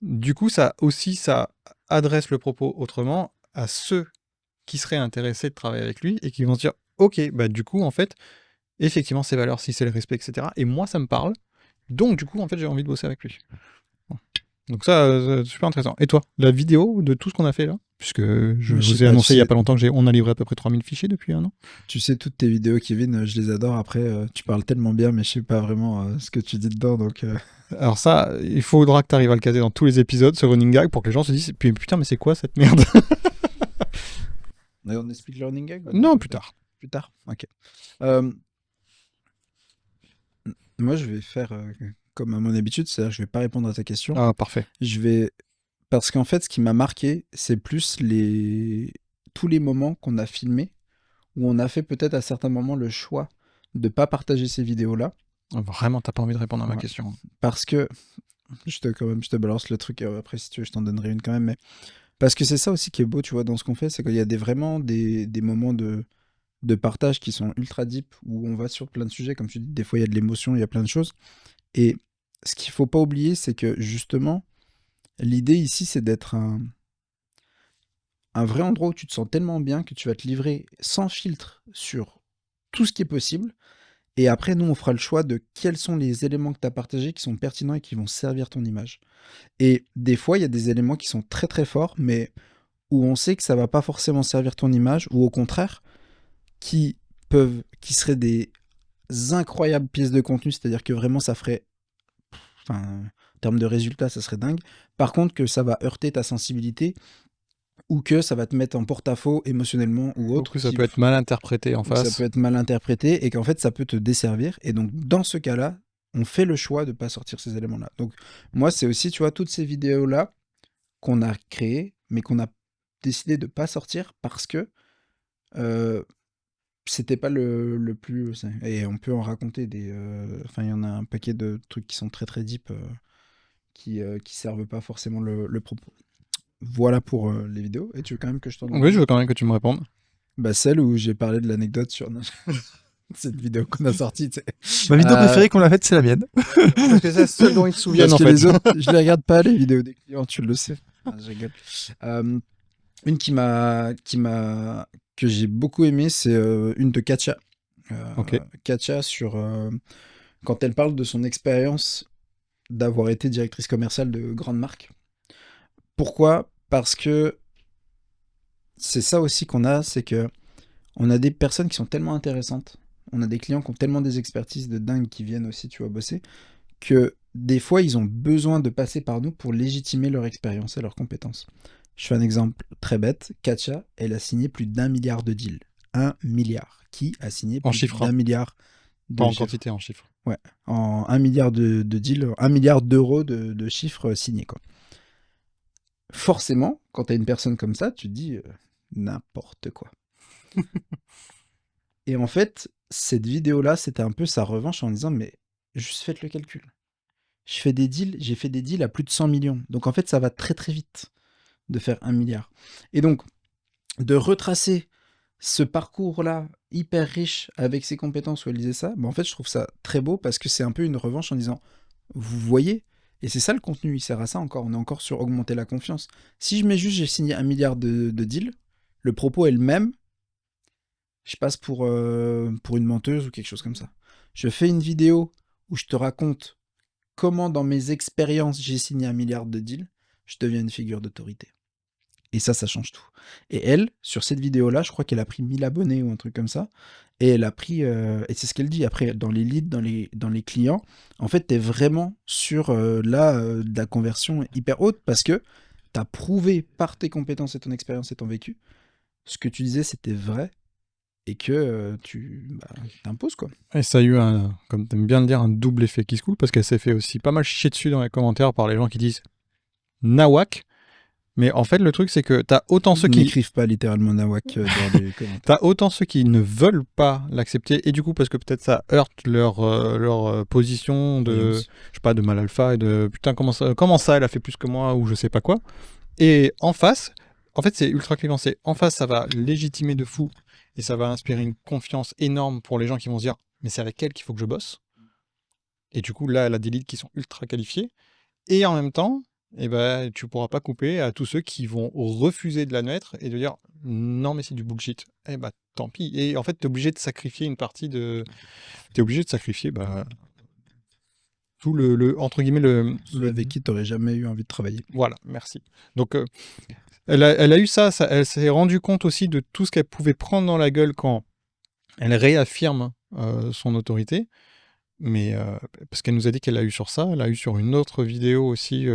du coup, ça adresse le propos autrement à ceux qui seraient intéressés de travailler avec lui et qui vont se dire, ok, bah du coup, en fait, effectivement, ces valeurs, si c'est le respect, etc. Et moi, ça me parle. Donc, du coup, en fait, j'ai envie de bosser avec lui. Donc ça, c'est super intéressant. Et toi, la vidéo de tout ce qu'on a fait là, puisque je Ouais, je vous sais ai pas, annoncé il y a pas longtemps que on a livré à peu près 3000 fichiers depuis un an. Tu sais, toutes tes vidéos, Kevin, je les adore. Après, tu parles tellement bien, mais je sais pas vraiment ce que tu dis dedans, donc... Alors ça, il faudra que tu arrives à le caser dans tous les épisodes, ce running gag, pour que les gens se disent putain, mais c'est quoi cette merde? On explique le running gag? Non, plus tard. Plus tard? Ok. Euh, Moi, je vais faire comme à mon habitude, c'est-à-dire que je vais pas répondre à ta question. Ah, parfait. Je vais... Parce qu'en fait, ce qui m'a marqué, c'est plus tous les moments qu'on a filmés, où on a fait peut-être à certains moments le choix de pas partager ces vidéos-là. Vraiment, t'as pas envie de répondre à ma Ouais. question. Parce que... je te balance le truc, après, si tu veux, je t'en donnerai une quand même, mais... Parce que c'est ça aussi qui est beau, tu vois, dans ce qu'on fait, c'est qu'il y a vraiment des moments de partage qui sont ultra deep, où on va sur plein de sujets, comme tu dis, des fois il y a de l'émotion, il y a plein de choses. Et ce qu'il faut pas oublier, c'est que justement, l'idée ici, c'est d'être un vrai endroit où tu te sens tellement bien que tu vas te livrer sans filtre sur tout ce qui est possible. Et après, nous, on fera le choix de quels sont les éléments que tu as partagés qui sont pertinents et qui vont servir ton image. Et des fois, il y a des éléments qui sont très très forts, mais où on sait que ça va pas forcément servir ton image, ou au contraire, qui seraient des incroyables pièces de contenu, c'est-à-dire que vraiment ça ferait, enfin, en termes de résultats, ça serait dingue. Par contre, que ça va heurter ta sensibilité ou que ça va te mettre en porte-à-faux émotionnellement ou Ou autre, que ça peut être mal interprété en ou que ça face. peut être mal interprété et qu'en fait ça peut te desservir. Et donc dans ce cas-là, on fait le choix de pas sortir ces éléments-là. Donc moi, c'est aussi, tu vois, toutes ces vidéos-là qu'on a créées, mais qu'on a décidé de pas sortir parce que c'était pas le plus. Et on peut en raconter des. Enfin, il y en a un paquet de trucs qui sont très très deep qui servent pas forcément le propos. Voilà pour les vidéos. Et tu veux quand même que je t'en donne Oui, je une? veux quand même que tu me répondes. Bah, celle où j'ai parlé de l'anecdote sur cette vidéo qu'on a sortie, tu sais. Ma vidéo préférée qu'on a faite, c'est la mienne. Parce que c'est la seule dont ils se souviennent Parce en que fait. les autres, je les regarde pas, les vidéos des clients, tu le sais. Ah, je rigole. Une que j'ai beaucoup aimé, c'est une de Katia. Ok. Katia quand elle parle de son expérience d'avoir été directrice commerciale de grandes marques. Pourquoi? Parce que c'est ça aussi qu'on a, c'est que On a des personnes qui sont tellement intéressantes, on a des clients qui ont tellement des expertises de dingue qui viennent aussi, tu vois, bosser, que des fois, ils ont besoin de passer par nous pour légitimer leur expérience et leurs compétences. Je fais un exemple très bête. Katia, elle a signé plus d'1 milliard de deals. 1 milliard. Qui a signé En plus chiffres, d'1 hein. milliard Pas de en chiffres? quantité, en chiffres. Ouais, en 1 milliard de deals, 1 milliard d'euros de chiffres signés, quoi. Forcément, quand t'as une personne comme ça, tu te dis n'importe quoi. Et en fait, cette vidéo-là, c'était un peu sa revanche en disant, mais juste faites le calcul. J'ai fait des deals à plus de 100 millions. Donc en fait, ça va très très vite de faire 1 milliard. Et donc, de retracer ce parcours-là, hyper riche, avec ses compétences où elle disait ça, bah en fait, je trouve ça très beau parce que c'est un peu une revanche en disant, vous voyez, et c'est ça le contenu, il sert à ça encore, on est encore sur augmenter la confiance. Si je mets juste, j'ai signé 1 milliard de deals, le propos est le même, je passe pour une menteuse ou quelque chose comme ça. Je fais une vidéo où je te raconte comment dans mes expériences j'ai signé 1 milliard de deals, je deviens une figure d'autorité. Et ça change tout. Et elle, sur cette vidéo-là, je crois qu'elle a pris 1000 abonnés ou un truc comme ça. Et elle a pris, et c'est ce qu'elle dit après, dans les leads, dans les clients, en fait, t'es vraiment sur de la conversion hyper haute parce que t'as prouvé par tes compétences et ton expérience et ton vécu, ce que tu disais, c'était vrai et que tu t'imposes, quoi. Et ça a eu, comme tu aimes bien le dire, un double effet qui se coule, parce qu'elle s'est fait aussi pas mal chier dessus dans les commentaires par les gens qui disent Nawak. Mais en fait, le truc, c'est que t'as autant ceux Ils qui... n'écrivent pas littéralement Nawak dans les commentaires. T'as autant ceux qui ne veulent pas l'accepter, et du coup, parce que peut-être ça heurte leur position de, je sais pas, de mal alpha, et de putain, comment ça, elle a fait plus que moi, ou je sais pas quoi. Et en face, en fait, c'est ultra clivant. C'est en face, ça va légitimer de fou, et ça va inspirer une confiance énorme pour les gens qui vont se dire, mais c'est avec elle qu'il faut que je bosse. Et du coup, là, elle a des leads qui sont ultra qualifiés. Et en même temps, eh ben, tu pourras pas couper à tous ceux qui vont refuser de l'admettre et de dire non, mais c'est du bullshit. Eh ben, tant pis. Et en fait, tu es obligé de sacrifier une partie de. Tu es obligé de sacrifier tout entre guillemets, Ceux avec qui t'aurais jamais eu envie de travailler. Voilà, merci. Donc, elle a eu ça, elle s'est rendue compte aussi de tout ce qu'elle pouvait prendre dans la gueule quand elle réaffirme son autorité. Mais parce qu'elle nous a dit qu'elle l'a eu sur ça, elle l'a eu sur une autre vidéo aussi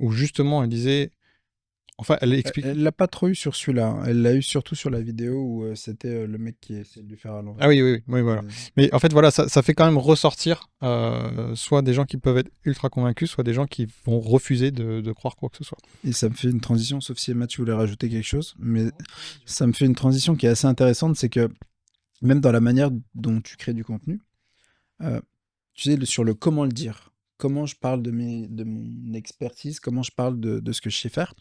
où justement elle disait, enfin elle explique. Elle l'a pas trop eu sur celui-là, hein. Elle l'a eu surtout sur la vidéo où c'était le mec qui essayait de lui faire à l'envers. Ah oui, voilà. Mais en fait voilà, ça fait quand même ressortir soit des gens qui peuvent être ultra convaincus, soit des gens qui vont refuser de croire quoi que ce soit. Et ça me fait une transition, sauf si Emma tu voulais rajouter quelque chose, mais ça me fait une transition qui est assez intéressante, c'est que même dans la manière dont tu crées du contenu, tu sais, sur le comment le dire, comment je parle de mon expertise, comment je parle de ce que je sais faire.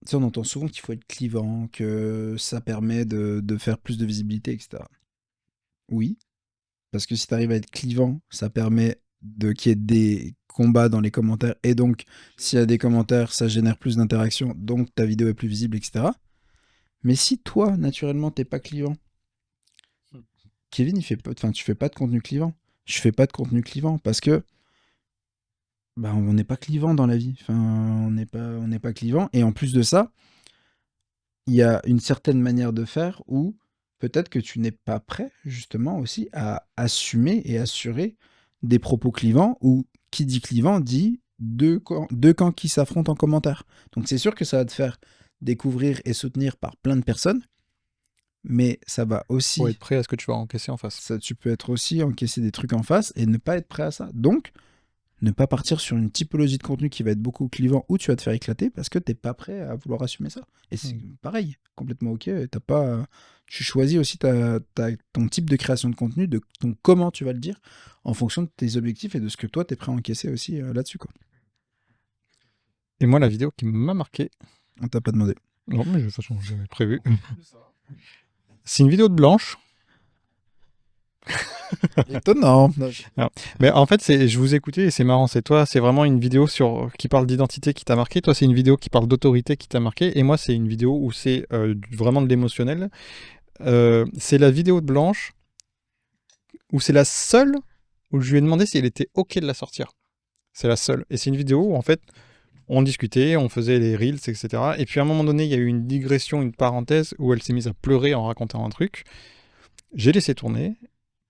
Tu sais, on entend souvent qu'il faut être clivant, que ça permet de faire plus de visibilité, etc. Oui, parce que si tu arrives à être clivant, ça permet qu'il y ait des combats dans les commentaires, et donc s'il y a des commentaires, ça génère plus d'interactions, donc ta vidéo est plus visible, etc. Mais si toi, naturellement, t'es pas clivant, Kevin, tu fais pas de contenu clivant. Je fais pas de contenu clivant parce que on n'est pas clivant dans la vie. Enfin, on n'est pas clivant. Et en plus de ça, il y a une certaine manière de faire où peut-être que tu n'es pas prêt, justement, aussi à assumer et assurer des propos clivants, ou qui dit clivant dit deux camps qui s'affrontent en commentaire. Donc c'est sûr que ça va te faire découvrir et soutenir par plein de personnes, mais ça va aussi... Faut être prêt à ce que tu vas encaisser en face. Ça, tu peux être aussi encaisser des trucs en face et ne pas être prêt à ça. Donc, ne pas partir sur une typologie de contenu qui va être beaucoup clivant où tu vas te faire éclater parce que t'es pas prêt à vouloir assumer ça. Et c'est pareil, complètement ok. Tu choisis aussi ton type de création de contenu, de ton comment tu vas le dire, en fonction de tes objectifs et de ce que toi t'es prêt à encaisser aussi là-dessus, quoi. Et moi, la vidéo qui m'a marqué. On t'a pas demandé. Non, mais de toute façon, j'avais prévu. C'est une vidéo de Blanche. Étonnant. Mais en fait, je vous écoutais et c'est marrant. C'est vraiment une vidéo qui parle d'identité qui t'a marqué. Toi, c'est une vidéo qui parle d'autorité qui t'a marqué. Et moi, c'est une vidéo où c'est vraiment de l'émotionnel. C'est la vidéo de Blanche où c'est la seule où je lui ai demandé si elle était OK de la sortir. C'est la seule. Et c'est une vidéo où, en fait, On discutait, on faisait les reels, etc. Et puis à un moment donné, il y a eu une digression, une parenthèse, où elle s'est mise à pleurer en racontant un truc. J'ai laissé tourner.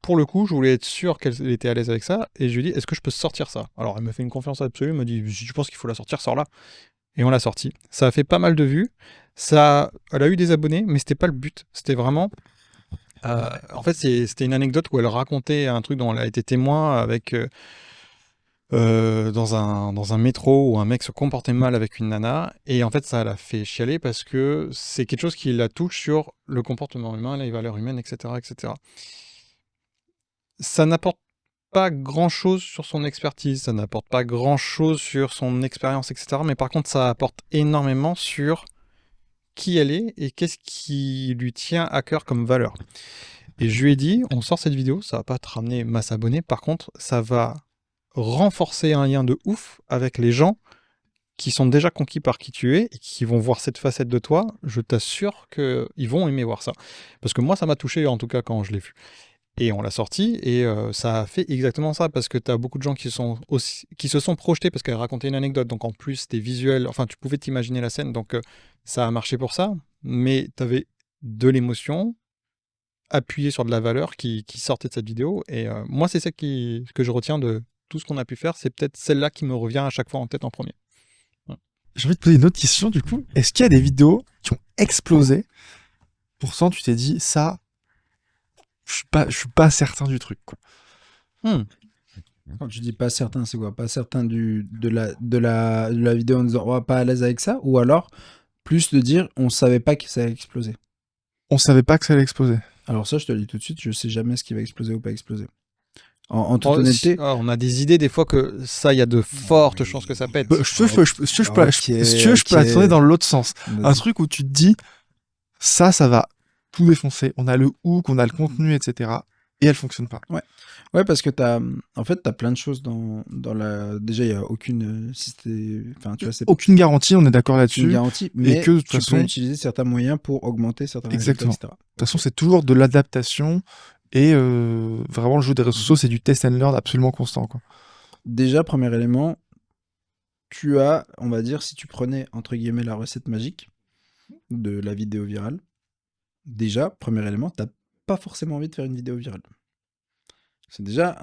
Pour le coup, je voulais être sûr qu'elle était à l'aise avec ça. Et je lui ai dit, est-ce que je peux sortir ça? Alors elle me fait une confiance absolue, elle me dit, si tu penses qu'il faut la sortir, sors-la. Et on l'a sorti. Ça a fait pas mal de vues. Elle a eu des abonnés, mais c'était pas le but. C'était vraiment... en fait, c'était une anecdote où elle racontait un truc dont elle a été témoin avec... dans un métro où un mec se comportait mal avec une nana, et en fait ça l'a fait chialer parce que c'est quelque chose qui la touche sur le comportement humain, les valeurs humaines, etc., etc. Ça n'apporte pas grand-chose sur son expertise, ça n'apporte pas grand-chose sur son expérience, etc., mais par contre ça apporte énormément sur qui elle est et qu'est-ce qui lui tient à cœur comme valeur. Et je lui ai dit, on sort cette vidéo, ça va pas te ramener masse abonnés, par contre ça va renforcer un lien de ouf avec les gens qui sont déjà conquis par qui tu es et qui vont voir cette facette de toi. Je t'assure qu'ils vont aimer voir ça. Parce que moi, ça m'a touché, en tout cas, quand je l'ai vu. Et on l'a sorti, et ça a fait exactement ça, parce que tu as beaucoup de gens qui se sont projetés, parce qu'elle racontait une anecdote, donc en plus, c'était visuel, enfin, tu pouvais t'imaginer la scène, donc ça a marché pour ça, mais tu avais de l'émotion, appuyé sur de la valeur qui sortait de cette vidéo, et moi, c'est ça que je retiens de tout ce qu'on a pu faire, c'est peut-être celle-là qui me revient à chaque fois en tête en premier. Ouais. J'ai envie de poser une autre question, du coup. Est-ce qu'il y a des vidéos qui ont explosé? Pourtant, tu t'es dit, ça, je suis pas certain du truc, quoi. Quand tu dis pas certain, c'est quoi? Pas certain de la vidéo en disant, oh, pas à l'aise avec ça? Ou alors, plus de dire, on savait pas que ça allait exploser. On savait pas que ça allait exploser. Alors ça, je te le dis tout de suite, je sais jamais ce qui va exploser ou pas exploser. En toute honnêteté... On a des idées des fois que ça, il y a de fortes chances que ça pète. Je peux la tourner dans l'autre sens. Un truc où tu te dis, ça va tout défoncer. On a le hook, on a le contenu, etc. Et elle fonctionne pas. Ouais, parce que t'as plein de choses dans la... Déjà, il n'y a aucune... Enfin, tu vois, c'est aucune garantie, on est d'accord une là-dessus. garantie, mais que, de toute tu façon... peux utiliser certains moyens pour augmenter certains résultats, Exactement. etc. De toute façon, c'est toujours de l'adaptation. Et vraiment, le jeu des réseaux sociaux, c'est du test and learn absolument constant, quoi. Déjà, premier élément, tu as, on va dire, si tu prenais, entre guillemets, la recette magique de la vidéo virale, déjà, premier élément, t'as pas forcément envie de faire une vidéo virale. C'est déjà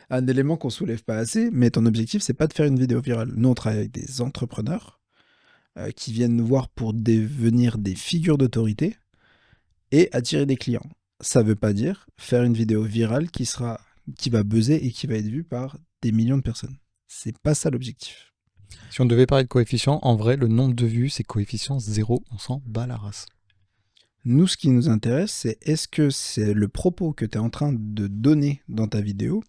un élément qu'on soulève pas assez, mais ton objectif, c'est pas de faire une vidéo virale. Nous, on travaille avec des entrepreneurs qui viennent nous voir pour devenir des figures d'autorité et attirer des clients. Ça veut pas dire faire une vidéo virale qui va buzzer et qui va être vue par des millions de personnes. C'est pas ça l'objectif. Si on devait parler de coefficient, en vrai, le nombre de vues, c'est coefficient 0, on s'en bat la race. Nous, ce qui nous intéresse, c'est est-ce que c'est le propos que tu es en train de donner dans ta vidéo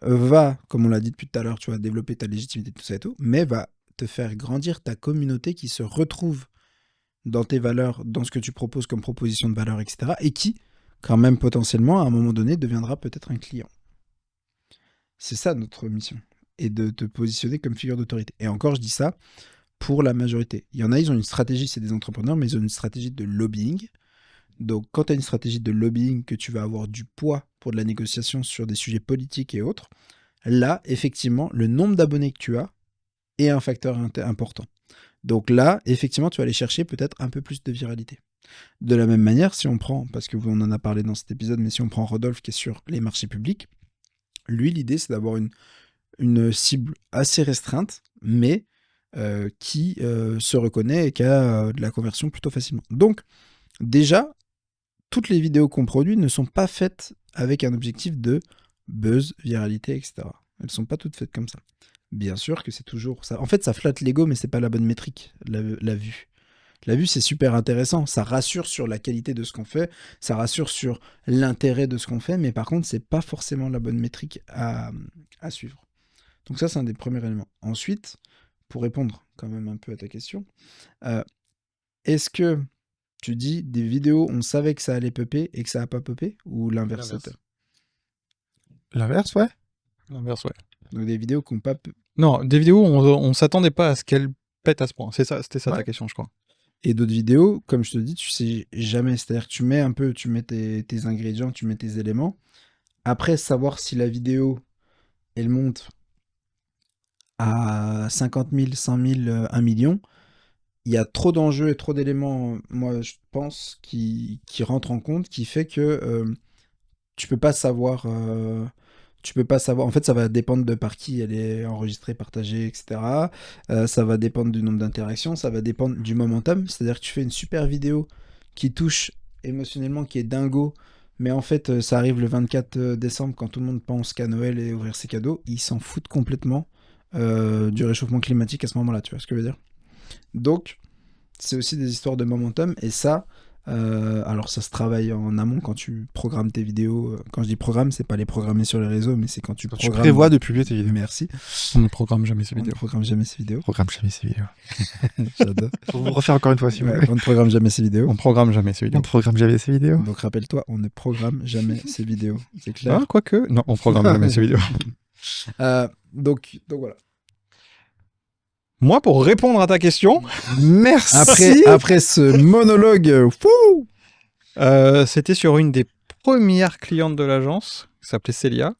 va, comme on l'a dit depuis tout à l'heure, tu vas développer ta légitimité, tout ça et tout, mais va te faire grandir ta communauté qui se retrouve dans tes valeurs, dans ce que tu proposes comme proposition de valeur, etc. Et qui, quand même potentiellement, à un moment donné, deviendra peut-être un client. C'est ça notre mission. Et de te positionner comme figure d'autorité. Et encore, je dis ça pour la majorité. Il y en a, ils ont une stratégie, c'est des entrepreneurs, mais ils ont une stratégie de lobbying. Donc, quand tu as une stratégie de lobbying, que tu vas avoir du poids pour de la négociation sur des sujets politiques et autres, là, effectivement, le nombre d'abonnés que tu as est un facteur important. Donc là, effectivement, tu vas aller chercher peut-être un peu plus de viralité. De la même manière, si on prend, parce que on en a parlé dans cet épisode, mais si on prend Rodolphe qui est sur les marchés publics, lui, l'idée, c'est d'avoir une cible assez restreinte, mais qui se reconnaît et qui a de la conversion plutôt facilement. Donc, déjà, toutes les vidéos qu'on produit ne sont pas faites avec un objectif de buzz, viralité, etc. Elles ne sont pas toutes faites comme ça. Bien sûr que c'est toujours ça. En fait, ça flatte l'ego, mais c'est pas la bonne métrique, la vue. La vue, c'est super intéressant. Ça rassure sur la qualité de ce qu'on fait, ça rassure sur l'intérêt de ce qu'on fait, mais par contre, c'est pas forcément la bonne métrique à suivre. Donc ça, c'est un des premiers éléments. Ensuite, pour répondre quand même un peu à ta question, est-ce que tu dis des vidéos, on savait que ça allait popper et que ça n'a pas popé, ou l'inverse? L'inverse, ouais. L'inverse, ouais. Donc des vidéos qui n'ont pas... Non, des vidéos où on s'attendait pas à ce qu'elles pètent à ce point. C'était ça ta question, je crois. Et d'autres vidéos, comme je te dis, tu sais jamais. C'est-à-dire que tu mets tes ingrédients, tu mets tes éléments. Après, savoir si la vidéo, elle monte à 50 000, 100 000, 1 million, il y a trop d'enjeux et trop d'éléments, moi je pense, qui rentrent en compte, qui fait que tu peux pas savoir. Tu peux pas savoir. En fait, ça va dépendre de par qui elle est enregistrée, partagée, etc. Ça va dépendre du nombre d'interactions, ça va dépendre du momentum. C'est-à-dire que tu fais une super vidéo qui touche émotionnellement, qui est dingo, mais en fait, ça arrive le 24 décembre quand tout le monde pense qu'à Noël et ouvrir ses cadeaux. Ils s'en foutent complètement du réchauffement climatique à ce moment-là, tu vois ce que je veux dire? Donc, c'est aussi des histoires de momentum, et ça, alors ça se travaille en amont quand tu programmes tes vidéos. Quand je dis programme, c'est pas les programmer sur les réseaux, mais c'est quand tu Quand tu programmes. prévois de publier tes vidéos. Merci. On ne programme jamais ces On ne vidéos. programme jamais ces vidéos. Programme jamais ces vidéos. J'adore. Pour vous refaire encore une fois, si vous Ouais, voulez. on ne programme jamais ces vidéos. On programme jamais ces On vidéos. ne programme jamais ces vidéos. Donc rappelle-toi, on ne programme jamais ces vidéos. C'est clair. Ah, quoique. Non, on programme jamais ces vidéos. Donc voilà. Moi, pour répondre à ta question, Merci. Après ce monologue, fou, c'était sur une des premières clientes de l'agence, qui s'appelait Célia.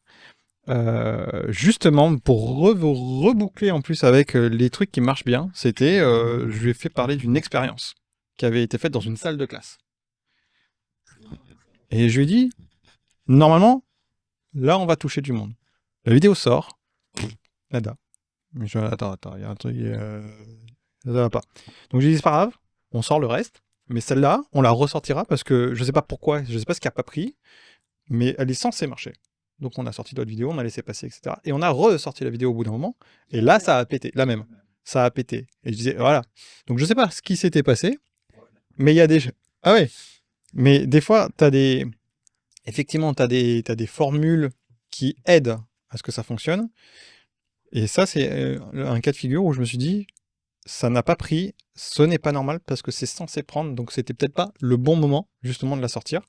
Justement, pour reboucler en plus avec les trucs qui marchent bien, c'était, je lui ai fait parler d'une expérience qui avait été faite dans une salle de classe. Et je lui ai dit, normalement, là, on va toucher du monde. La vidéo sort, nada. Mais attends, il y a un truc, ça va pas. Donc j'ai dit, c'est pas grave, on sort le reste, mais celle-là, on la ressortira parce que je sais pas pourquoi, je sais pas ce qui a pas pris, mais elle est censée marcher. Donc on a sorti d'autres vidéos, on a laissé passer, etc. Et on a ressorti la vidéo au bout d'un moment, et là, ça a pété, la même. Ça a pété. Et je disais, voilà. Donc je sais pas ce qui s'était passé, mais il y a des... Ah ouais. Mais des fois, effectivement, t'as des formules qui aident à ce que ça fonctionne. Et ça, c'est un cas de figure où je me suis dit, ça n'a pas pris, ce n'est pas normal parce que c'est censé prendre, donc c'était peut-être pas le bon moment, justement, de la sortir.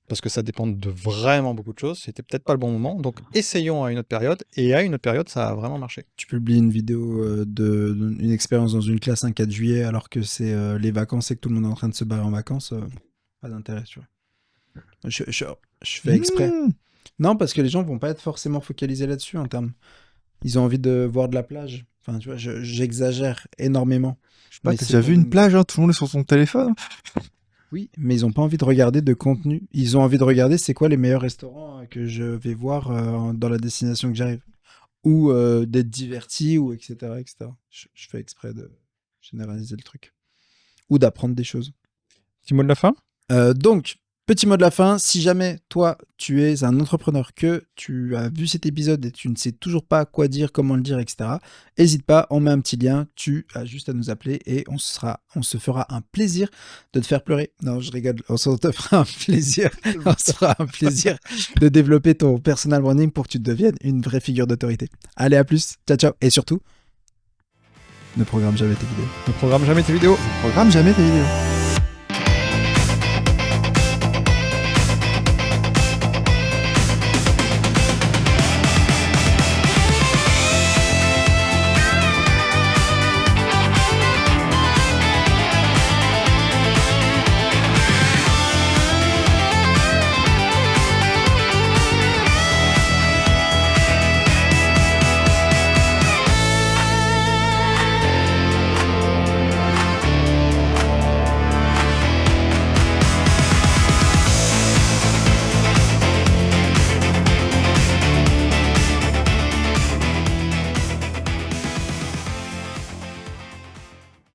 Parce que ça dépend de vraiment beaucoup de choses, c'était peut-être pas le bon moment, donc essayons à une autre période, et à une autre période, ça a vraiment marché. tu publies une vidéo d'une expérience dans une classe un 4 juillet alors que c'est les vacances et que tout le monde est en train de se barrer en vacances, pas d'intérêt, tu vois. Je fais exprès. Non, parce que les gens vont pas être forcément focalisés là-dessus en termes. Ils ont envie de voir de la plage. Enfin, tu vois, j'exagère énormément. Je sais pas, Mais t'as c'est déjà pour vu une une- plage, hein, tout le monde est sur son téléphone. Oui, mais ils ont pas envie de regarder de contenu. Ils ont envie de regarder c'est quoi les meilleurs restaurants que je vais voir dans la destination que j'arrive. Ou d'être diverti, ou etc. etc. Je fais exprès de généraliser le truc. Ou d'apprendre des choses. Petit mot de la fin? Donc, petit mot de la fin, si jamais toi, tu es un entrepreneur, que tu as vu cet épisode et tu ne sais toujours pas quoi dire, comment le dire, etc., n'hésite pas, on met un petit lien, tu as juste à nous appeler et on se fera un plaisir de te faire pleurer. Non, je rigole, on se te fera un plaisir, on se fera un plaisir de développer ton personal branding pour que tu deviennes une vraie figure d'autorité. Allez, à plus, ciao, ciao, et surtout, ne programme jamais tes vidéos. Ne programme jamais tes vidéos. Programme jamais tes vidéos.